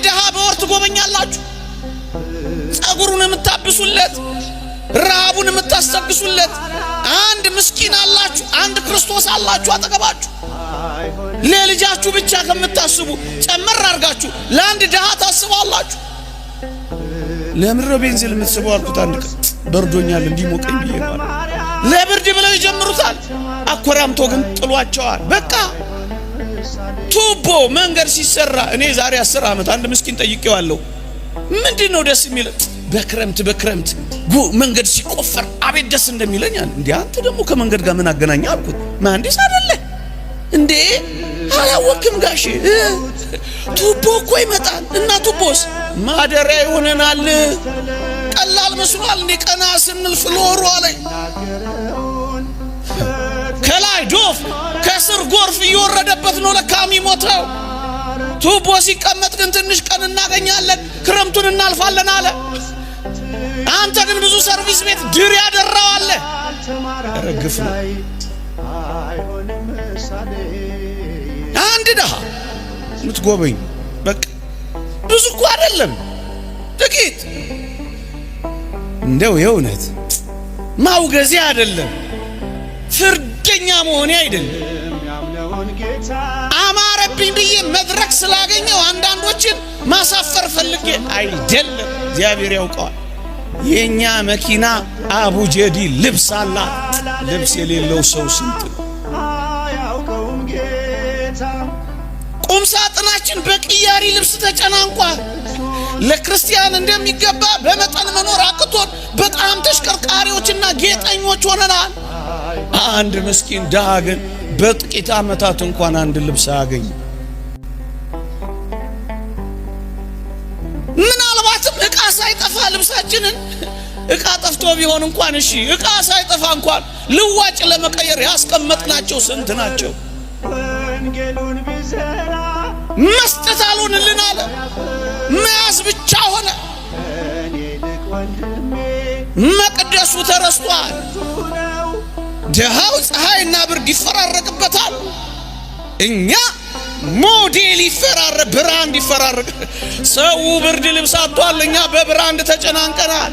ደሃ በወር ትጎበኛላችሁ? ጸጉሩን የምታብሱለት፣ ረሃቡን የምታስተግሱለት አንድ ምስኪን አላችሁ? አንድ ክርስቶስ አላችሁ አጠገባችሁ? ለልጃችሁ ብቻ ከምታስቡ ጨመር አድርጋችሁ ለአንድ ደሃ ታስባላችሁ? ለምን ቤንዚን የምትስበው አልኩት። አንድ ቀን በርዶኛል እንዲሞቀኝ ብዬ ነው። ለብርድ ብለው ይጀምሩታል። አኮራምቶ ግን ጥሏቸዋል። በቃ ቱቦ መንገድ ሲሰራ እኔ ዛሬ 10 ዓመት አንድ ምስኪን ጠይቄዋለሁ። ምንድነው ደስ የሚል? በክረምት መንገድ ሲቆፈር አቤት ደስ እንደሚለኝ አለ። እንዴ አንተ ደግሞ ከመንገድ ጋር ምን አገናኘ አልኩት። መሐንዲስ አይደለ እንዴ? አላወቅም ጋሼ? ቱቦ እኮ ይመጣል እና ቱቦስ ማደሪያ ይሆነናል። ቀላል መስሏል እንዴ? ቀና ስንል ፍሎሩ አለኝ። ከላይ ዶፍ ከስር ጎርፍ እየወረደበት ነው ለካ የሚሞተው። ቱቦ ሲቀመጥ ግን ትንሽ ቀን እናገኛለን፣ ክረምቱን እናልፋለን አለ። አንተ ግን ብዙ ሰርቪስ ቤት ድር ያደራው አለ። ረግፍ ነው። አንድ ደሃ ምትጎበኝ በቃ ብዙ እኮ አይደለም ጥቂት። እንደው የእውነት ማውገዜ አይደለም፣ ፍርደኛ መሆኔ አይደለም። አማረብኝ ብዬ መድረክ ስላገኘው አንዳንዶችን ማሳፈር ፈልጌ አይደለም። እግዚአብሔር ያውቀዋል። የኛ መኪና አቡጀዲ ልብስ አላት። ልብስ የሌለው ሰው ስንት ነው? ቁም ሳጥናችን በቅያሪ ልብስ ተጨናንቋል። ለክርስቲያን እንደሚገባ በመጠን መኖር አቅቶን በጣም ተሽከርካሪዎችና ጌጠኞች ሆነናል። አንድ ምስኪን ደሃ ግን በጥቂት ዓመታት እንኳን አንድ ልብስ አያገኝ። ምናልባትም ዕቃ ሳይጠፋ ልብሳችንን ዕቃ ጠፍቶ ቢሆን እንኳን እሺ፣ ዕቃ ሳይጠፋ እንኳን ልዋጭ ለመቀየር ያስቀመጥናቸው ስንት ናቸው? መስጠት አልሆንልን አለ። መያዝ ብቻ ሆነ። መቅደሱ ተረስቷል። ደሃው ፀሐይና ብርድ ይፈራረቅበታል። እኛ ሞዴል ብራንድ ይፈራረቅ። ሰው ብርድ ልብስ አጥቷል፣ እኛ በብራንድ ተጨናንቀናል።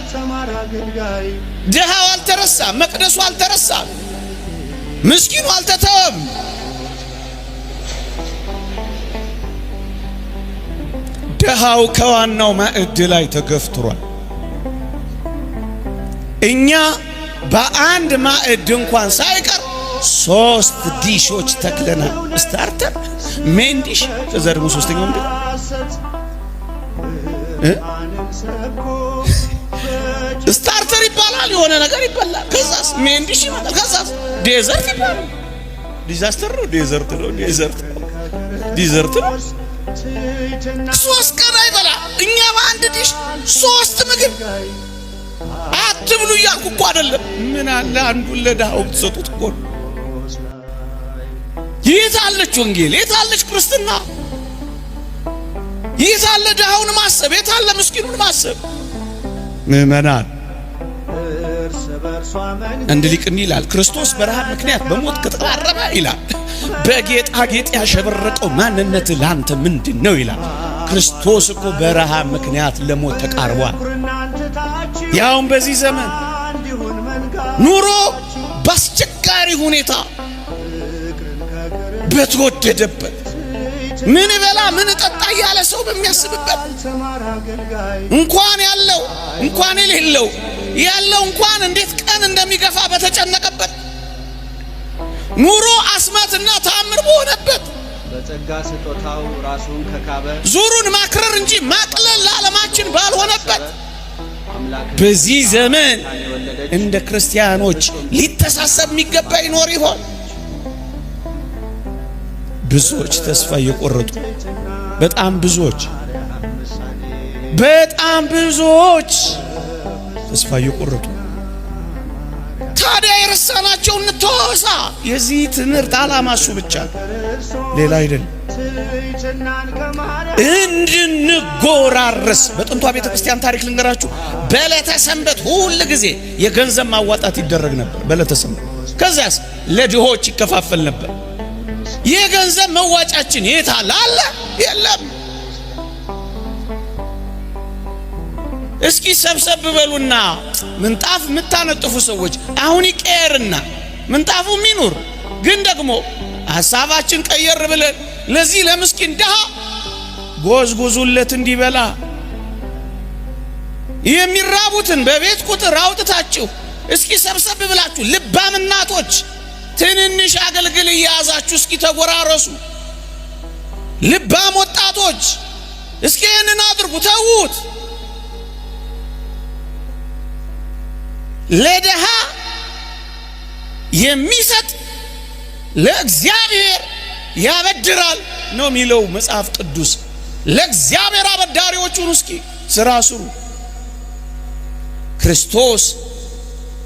ደሃው አልተረሳም፣ መቅደሱ አልተረሳም፣ ምስኪኑ አልተተወም። ደሃው ከዋናው ማዕድ ላይ ተገፍትሯል። እኛ በአንድ ማዕድ እንኳን ሳይቀር 3 ዲሾች ተክለናል። ስታርተር፣ ሜን ዲሽ፣ ከዛ ደግሞ ሶስተኛው እንዴ ስታርተር ይባላል። የሆነ ነገር ይበላል። ከዛስ ሜን ዲሽ ይመጣል። ከዛስ ዴዘርት ይባላል። ዲዛስተር ነው። ዴዘርት ነው። ዲዘርት ነው። 3 ቀን አይበላ። እኛ በአንድ ዲሽ 3 ምግብ አትብሉ እያልኩ እኮ አይደለም። ምን አለ አንዱን ለድሃው ብትሰጡት እኮ። የት አለች ወንጌል? የት አለች ክርስትና? የት አለ ድሃውን ማሰብ? የት አለ ምስኪኑን ማሰብ? ምእመናን አንድ ሊቅ ይላል፣ ክርስቶስ በረሃብ ምክንያት በሞት ከተቃረበ ይላል፣ በጌጣጌጥ ያሸበረቀው ማንነት ላንተ ምንድነው ይላል። ክርስቶስ እኮ በረሃብ ምክንያት ለሞት ተቃርቧል። ያውም በዚህ ዘመን ኑሮ በአስቸጋሪ ሁኔታ በተወደደበት ምን በላ ምን ጠጣ ያለ ሰው በሚያስብበት እንኳን ያለው እንኳን የሌለው ያለው እንኳን እንዴት ቀን እንደሚገፋ በተጨነቀበት ኑሮ አስማትና ተአምር በሆነበት በጸጋ ስጦታው ራሱን ከካበ ዙሩን ማክረር እንጂ ማቅለል ለዓለማችን ባልሆነበት በዚህ ዘመን እንደ ክርስቲያኖች ሊተሳሰብ የሚገባ ይኖር ይሆን? ብዙዎች ተስፋ እየቆረጡ በጣም ብዙዎች ተስፋ እየቆረጡ ታዲያ የረሳናቸው እንተዋወሳ። የዚህ ትምህርት ዓላማ እሱ ብቻ ሌላ አይደለም። እንድንጎራረስ በጥንቷ ቤተክርስቲያን ታሪክ ልንገራችሁ። በዕለተ ሰንበት ሁሉ ጊዜ የገንዘብ ማዋጣት ይደረግ ነበር በዕለተ ሰንበት። ከዚያስ ለድሆች ይከፋፈል ነበር። የገንዘብ መዋጫችን የት አለ? የለም። እስኪ ሰብሰብ በሉና ምንጣፍ የምታነጥፉ ሰዎች አሁን ይቀየርና ምንጣፉ ሚኑር። ግን ደግሞ ሐሳባችን ቀየር ብለን ለዚህ ለምስኪን ድሃ ጎዝጉዙለት እንዲበላ። የሚራቡትን በቤት ቁጥር አውጥታችሁ እስኪ ሰብሰብ ብላችሁ ልባም እናቶች ትንንሽ አገልግል እያያዛችሁ እስኪ ተጎራረሱ። ልባም ወጣቶች እስኪ ይህንን አድርጉ፣ ተዉት። ለድሃ የሚሰጥ ለእግዚአብሔር ያበድራል ነው የሚለው መጽሐፍ ቅዱስ። ለእግዚአብሔር አበዳሪዎቹን እስኪ ስራ ስሩ። ክርስቶስ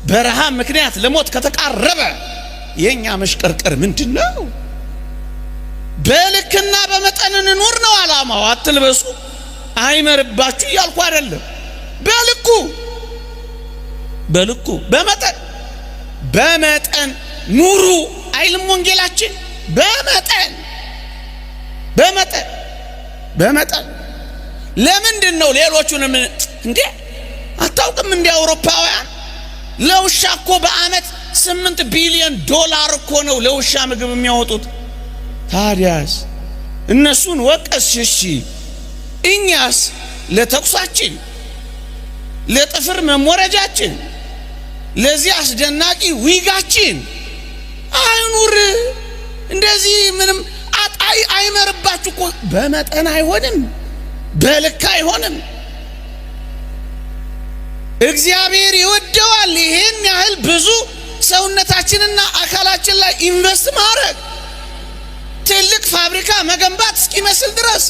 በረሃብ ምክንያት ለሞት ከተቃረበ የኛ መሽቀርቀር ምንድነው? በልክና በመጠን እንኑር ነው ዓላማው። አትልበሱ አይመርባችሁ እያልኩ አይደለም። በልኩ በመጠን ኑሩ አይልም ወንጌላችን? በመጠን ለምንድን ነው ሌሎቹንም እንዴ አታውቅም? እንደ አውሮፓውያን ለውሻ እኮ በአመት 8 ቢሊዮን ዶላር እኮ ነው ለውሻ ምግብ የሚያወጡት። ታዲያስ እነሱን ወቀስሽ? እኛስ ለተኩሳችን፣ ለጥፍር መሞረጃችን፣ ለዚህ አስደናቂ ዊጋችን አይኑር። እንደዚህ ምንም አይመርባችሁ እኮ። በመጠን አይሆንም፣ በልክ አይሆንም። እግዚአብሔር ይወደዋል ይሄን ያህል ብዙ ሰውነታችንና አካላችን ላይ ኢንቨስት ማድረግ፣ ትልቅ ፋብሪካ መገንባት እስኪመስል ድረስ።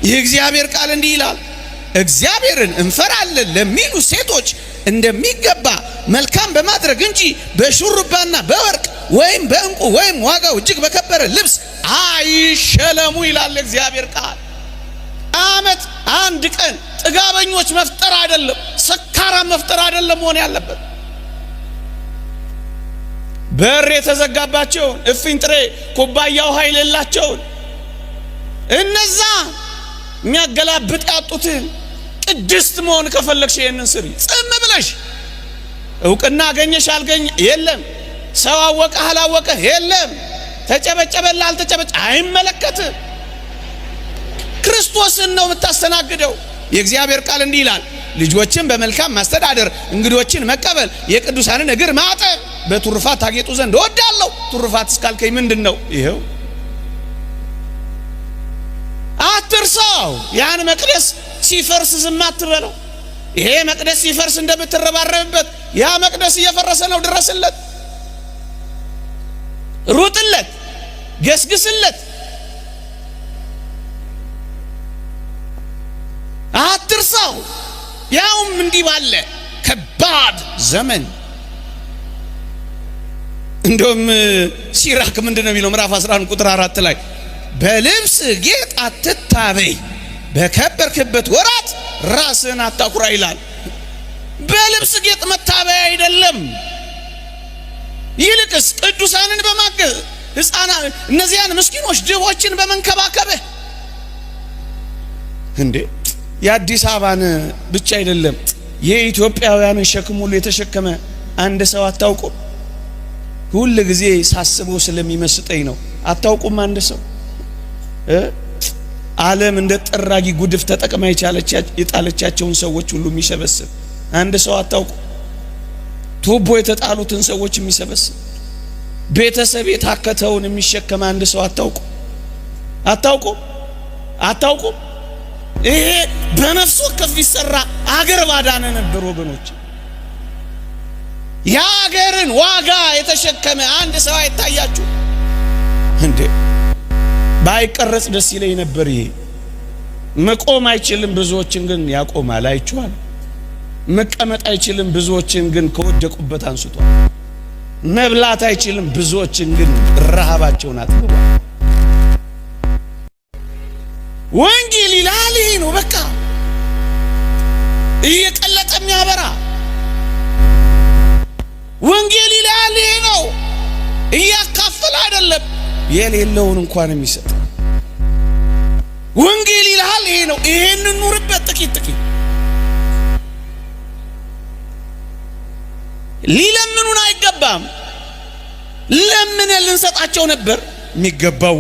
የእግዚአብሔር ቃል እንዲህ ይላል፣ እግዚአብሔርን እንፈራለን ለሚሉ ሴቶች እንደሚገባ መልካም በማድረግ እንጂ በሹሩባና በወርቅ ወይም በእንቁ ወይም ዋጋው እጅግ በከበረ ልብስ አይሸለሙ ይላል እግዚአብሔር ቃል። አመት አንድ ቀን ጥጋበኞች መፍጠር አይደለም፣ ሰካራም መፍጠር አይደለም መሆን ያለበት። በር የተዘጋባቸውን እፍኝ ጥሬ ኩባያ ውሃ የሌላቸውን እነዛ የሚያገላብጥ ያጡትን ቅድስት መሆን ከፈለግሽ ይሄንን ስሪ። ጽም ብለሽ እውቅና አገኘሽ አልገኘ የለም፣ ሰው አወቀ አላወቀ የለም፣ ተጨበጨበላ አልተጨበጨ አይመለከትም። ክርስቶስን ነው የምታስተናግደው። የእግዚአብሔር ቃል እንዲህ ይላል፣ ልጆችን በመልካም ማስተዳደር፣ እንግዶችን መቀበል፣ የቅዱሳንን እግር ማጠብ፣ በትሩፋት ታጌጡ ዘንድ እወዳለሁ። ትሩፋት እስካልከኝ ምንድነው? ይሄው አትርሳው። ያን መቅደስ ሲፈርስ ዝም አትበለው። ይሄ መቅደስ ሲፈርስ እንደምትረባረብበት ያ መቅደስ እየፈረሰ ነው። ድረስለት፣ ሩጥለት፣ ገስግስለት። አትርሳው። ያውም እንዲህ ባለ ከባድ ዘመን። እንደውም ሲራክ ምንድነው የሚለው? ምዕራፍ 11 ቁጥር 4 ላይ በልብስ ጌጥ አትታበይ፣ በከበርክበት ወራት ራስን አታኩራ ይላል። በልብስ ጌጥ መታበይ አይደለም። ይልቅስ ቅዱሳንን በማገዝ ሕፃናት እነዚያን ምስኪኖች ድሆችን በመንከባከብህ። እንዴ የአዲስ አበባን ብቻ አይደለም የኢትዮጵያውያንን ሸክም ሁሉ የተሸከመ አንድ ሰው አታውቁም? ሁሉ ጊዜ ሳስበው ስለሚመስጠኝ ነው። አታውቁም? አንድ ሰው ዓለም እንደ ጠራጊ ጉድፍ ተጠቅማ የጣለቻቸውን ሰዎች ሁሉ የሚሰበስብ አንድ ሰው አታውቁም? ቱቦ የተጣሉትን ሰዎች የሚሰበስብ ቤተሰብ የታከተውን የሚሸከም አንድ ሰው አታውቁም? አታውቁም? ይሄ በነፍስ ወከፍ ይሰራ አገር ባዳነ ነበር ወገኖች። የአገርን ዋጋ የተሸከመ አንድ ሰው አይታያችሁ እንዴ? ባይቀረጽ ደስ ይለኝ ነበር። ይሄ መቆም አይችልም፣ ብዙዎችን ግን ያቆማል። አይቻል። መቀመጥ አይችልም፣ ብዙዎችን ግን ከወደቁበት አንስቷል። መብላት አይችልም፣ ብዙዎችን ግን ረሃባቸውን አጥግቧል። ወንጌል ይላል ይሄ ነው። በቃ እየቀለጠ የሚያበራ ወንጌል ይላል ይሄ ነው። እያካፈለ አይደለም፣ የሌለውን እንኳን የሚሰጥ ወንጌል ይልሃል ይሄ ነው። ይሄን ኑርበት ጥቂት ሊለምኑን አይገባም። ለምን ልንሰጣቸው ነበር የሚገባው